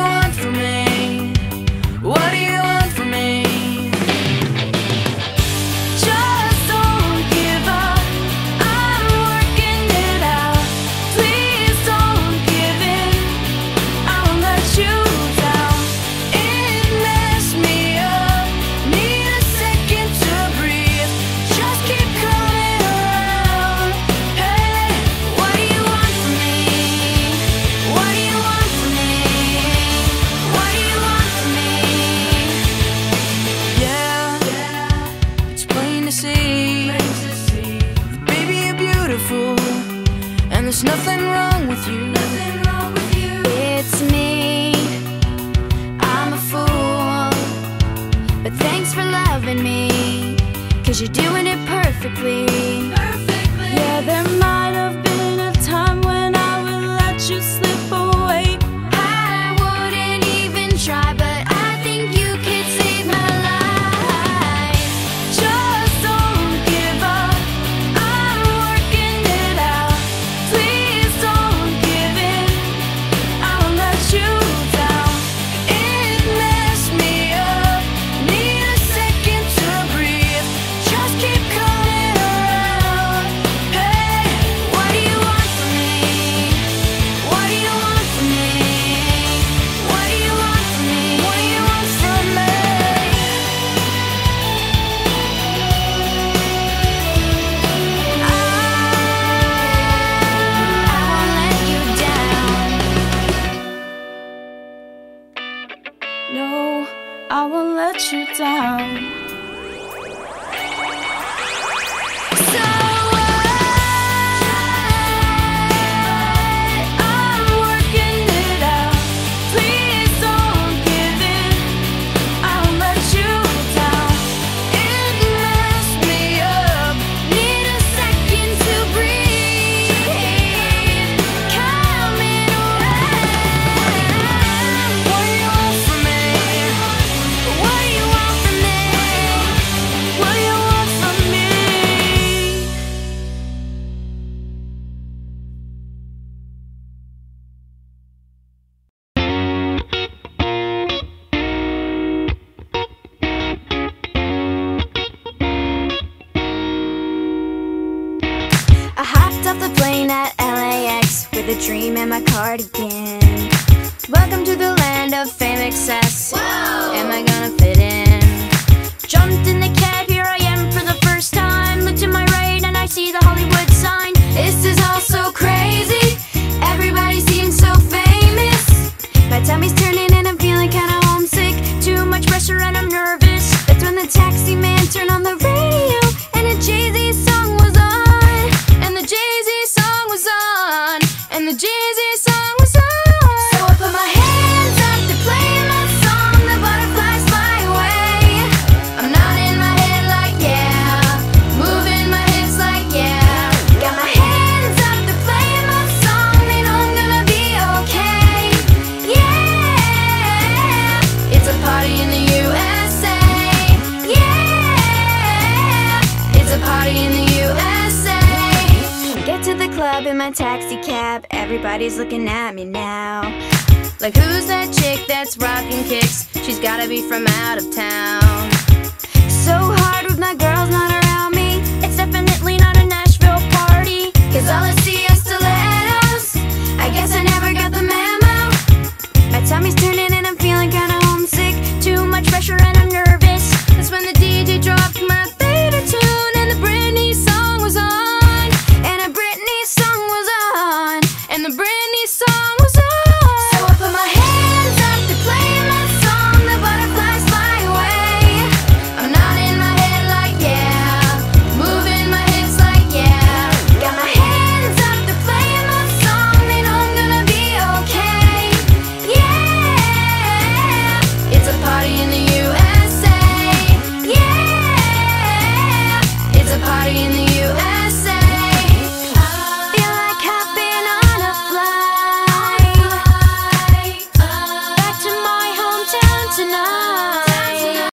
want from me? What do you want from me? Just don't give up, I'm working it out. Please don't give in, I won't let you down. It messed me up, need a second to breathe. Just keep coming around. Hey, what do you want from me? What do you want from me? What do you want from me? Yeah, it's plain to see. Baby, you're beautiful, and there's nothing wrong with you. It's me, I'm a fool, but thanks for loving me, 'cause you're doing it perfectly. Yeah, there might have been a time when I would let you slip away. I wouldn't even try, but I think you could save my life. Just don't give up, I'm working it out. Please don't give in, I won't let you down. It messed me up, need a second to breathe. Just keep coming around. Hey, what do you want from me? What do you want from me? What do you want from me? What do you want from me? I won't let you down. No, I won't let you down. So I'm working it out. Please don't give in, I won't let you down. It messed me up, need a second to breathe. Coming around. What do you want from me? What do you want from me? What do you want from me? I hopped off the plane at LAX with a dream in my cardigan. Welcome to the land of fame, excess. Am I gonna fit in? Jumped in the cab, here I am for the first time. Look to my right and I see the Hollywood sign. This is all so crazy, everybody seems so famous. My tummy's turning and I'm feeling kinda homesick. Too much pressure and I'm nervous. That's when the taxi man turned on the radio and a Jay-Z song was on. And the Jay-Z song was on. And the Jay-Z song was on. So I put my hands up to play my song. The butterflies fly away. I'm nodding my head like yeah, moving my hips like yeah. Got my hands up to play my song. They know I'm gonna be okay. Yeah, it's a party in the USA. Yeah, it's a party in the USA. Get to the club in my taxi cab. Everybody's looking at me now. Like, who's that chick that's rocking kicks? She's gotta be from out of town. So hard with my girls, not